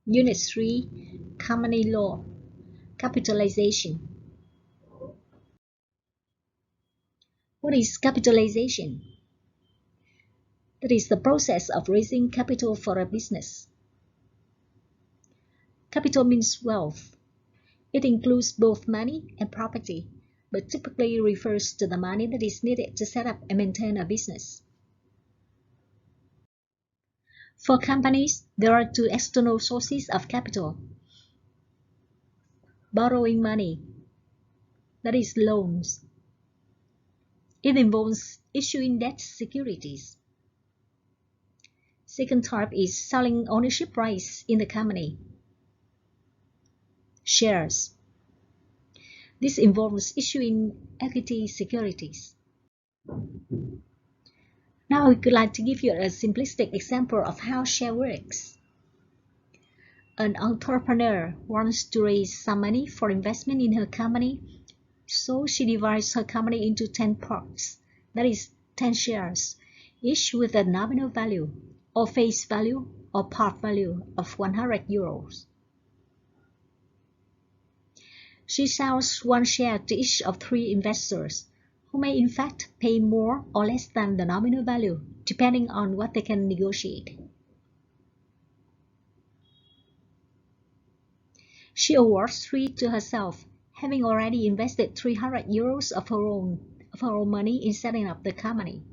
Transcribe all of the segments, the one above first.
Unit 3, Company Law, Capitalization. What is capitalization? That is the process of raising capital for a business. Capital means wealth. It includes both money and property, but typically refers to the money that is needed to set up and maintain a business. For companies, there are two external sources of capital. Borrowing money, that is loans. It involves issuing debt securities. Second type is selling ownership rights in the company. Shares. This involves issuing equity securities. Now I would like to give you a simplistic example of how share works. An entrepreneur wants to raise some money for investment in her company, so she divides her company into 10 parts, that is 10 shares, each with a nominal value, or face value, or part value of 100 euros. She sells one share to each of 3 investors, who may in fact pay more or less than the nominal value, depending on what they can negotiate. She awards 3 to herself, having already invested 300 euros of her own money in setting up the company.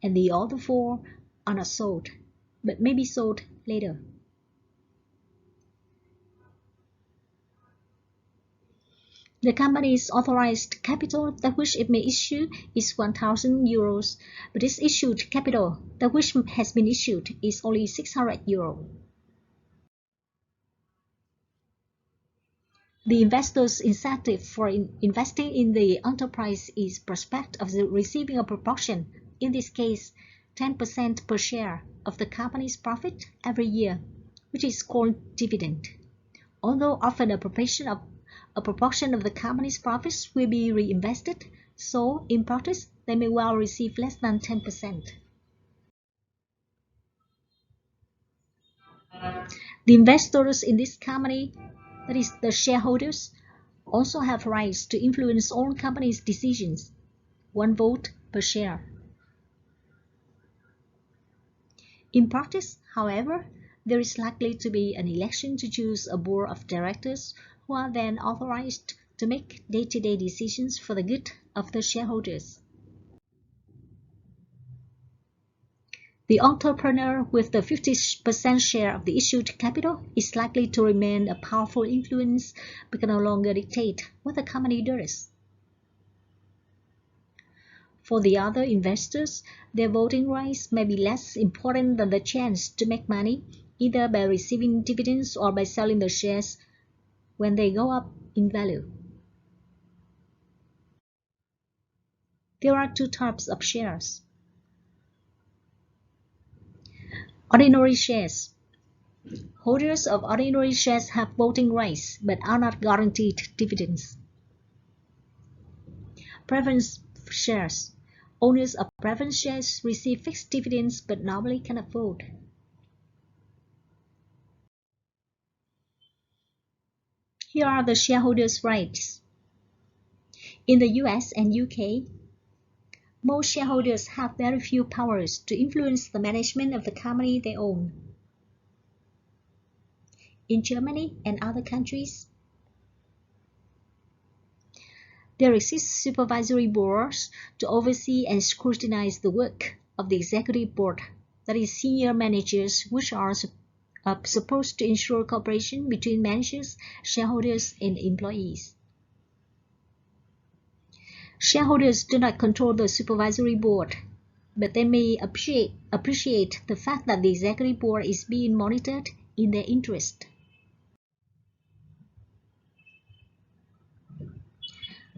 And the other 4 are not sold, but may be sold later. The company's authorized capital that which it may issue is 1,000 euros, but its issued capital that which has been issued is only 600 euros. The investor's incentive for investing in the enterprise is prospect of receiving a proportion, in this case 10% per share, of the company's profit every year, which is called dividend. Although often a proportion of the company's profits will be reinvested, so in practice they may well receive less than 10%. The investors in this company, that is the shareholders, also have rights to influence all company's decisions, 1 vote per share. In practice, however, there is likely to be an election to choose a board of directors who are then authorized to make day-to-day decisions for the good of the shareholders. The entrepreneur with the 50% share of the issued capital is likely to remain a powerful influence but can no longer dictate what the company does. For the other investors, their voting rights may be less important than the chance to make money, either by receiving dividends or by selling the shares when they go up in value. There are 2 types of shares. Ordinary shares. Holders of ordinary shares have voting rights but are not guaranteed dividends. Preference shares. Owners of preference shares receive fixed dividends but normally cannot vote. Here are the shareholders' rights. In the US and UK, most shareholders have very few powers to influence the management of the company they own. In Germany and other countries, there exist supervisory boards to oversee and scrutinize the work of the executive board, that is, senior managers, which are supposed to ensure cooperation between managers, shareholders, and employees. Shareholders do not control the supervisory board, but they may appreciate the fact that the executive board is being monitored in their interest.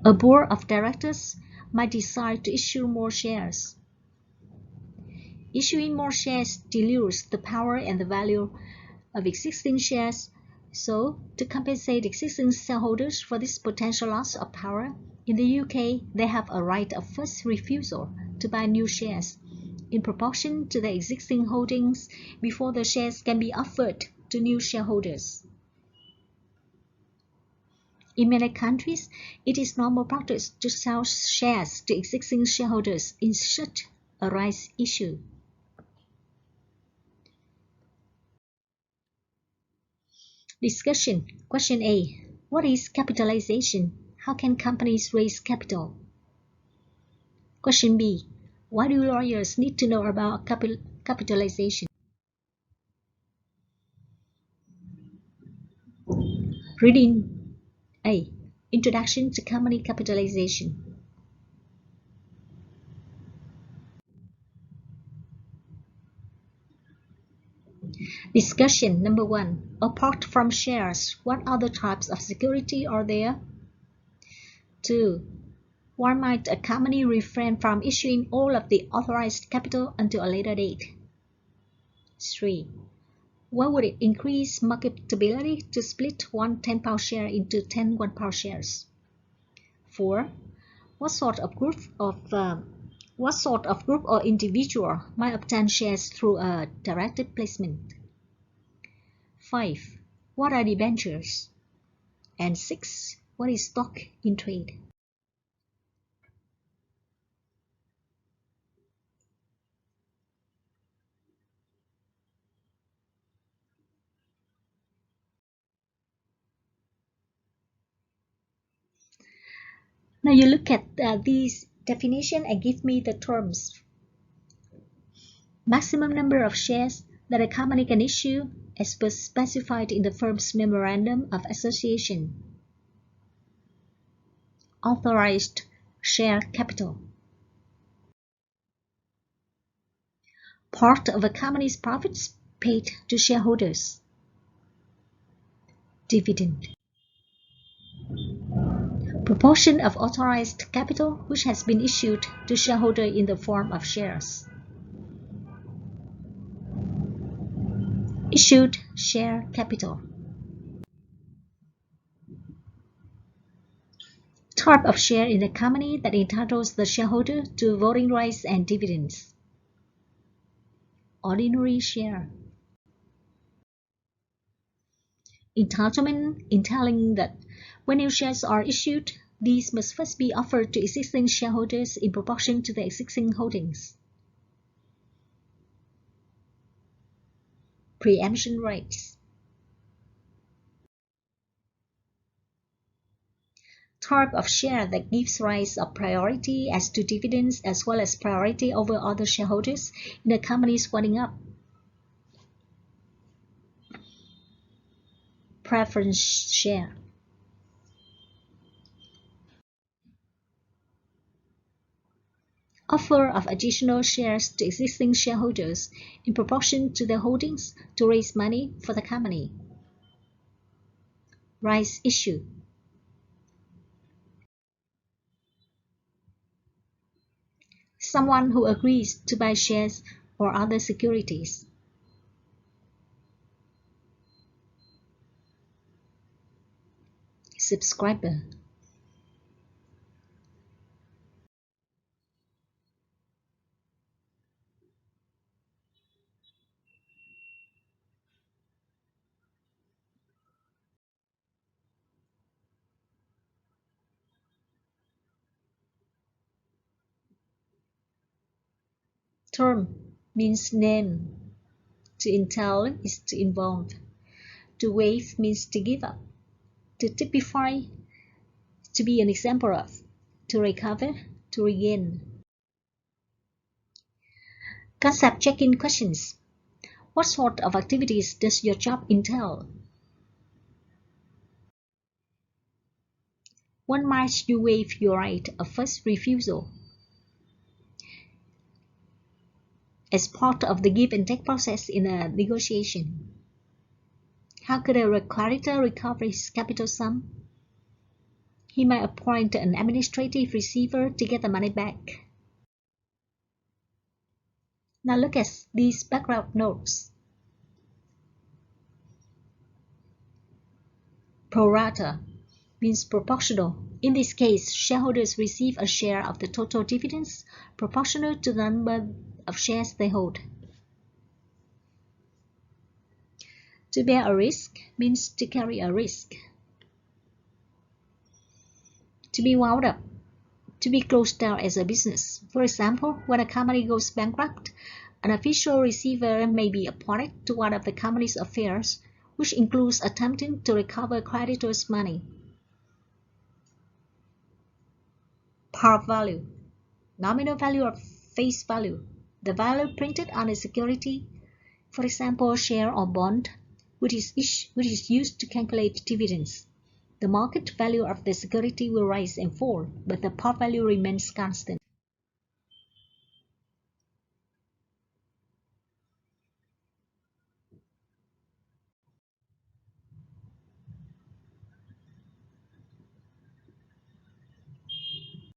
A board of directors might decide to issue more shares. Issuing more shares dilutes the power and the value of existing shares, so to compensate existing shareholders for this potential loss of power, in the UK they have a right of first refusal to buy new shares in proportion to their existing holdings before the shares can be offered to new shareholders. In many countries, it is normal practice to sell shares to existing shareholders in such a rights issue. Discussion. Question A. What is capitalization? How can companies raise capital? Question B. Why do lawyers need to know about capitalization? Reading A. Introduction to company capitalization. Discussion. Number 1. Apart from shares, what other types of security are there? 2. Why might a company refrain from issuing all of the authorized capital until a later date? 3. Why would it increase marketability to split one 10-pound share into 10 1-pound shares? 4. What sort of group or individual might obtain shares through a directed placement? 5. What are debentures? And 6. What is stock in trade? Now you look at these definitions and give me the terms. Maximum number of shares that a company can issue as per specified in the firm's memorandum of association. Authorized share capital. Part of a company's profits paid to shareholders. Dividend. Proportion of authorized capital which has been issued to shareholder in the form of shares. Issued share capital. Type of share in a company that entitles the shareholder to voting rights and dividends. Ordinary share. Entitlement entailing that when new shares are issued, these must first be offered to existing shareholders in proportion to their existing holdings. Preemption rights. Type of share that gives rights of priority as to dividends as well as priority over other shareholders in a company's winding up. Preference share. Offer of additional shares to existing shareholders in proportion to their holdings to raise money for the company. Rights issue. Someone who agrees to buy shares or other securities. Subscriber. Term means name. To entail is to involve. To waive means to give up. To typify, to be an example of. To recover, to regain. Concept check-in questions. What sort of activities does your job entail? When might you waive your right of first refusal? As part of the give and take process in a negotiation. How could a creditor recover his capital sum? He might appoint an administrative receiver to get the money back. Now look at these background notes. Pro rata means proportional. In this case, shareholders receive a share of the total dividends proportional to the number of shares they hold. To bear a risk means to carry a risk. To be wound up, to be closed down as a business. For example, when a company goes bankrupt, an official receiver may be appointed to one of the company's affairs, which includes attempting to recover creditors' money. Par value, nominal value or face value, the value printed on a security, for example, share or bond, which is used to calculate dividends. The market value of the security will rise and fall, but the par value remains constant.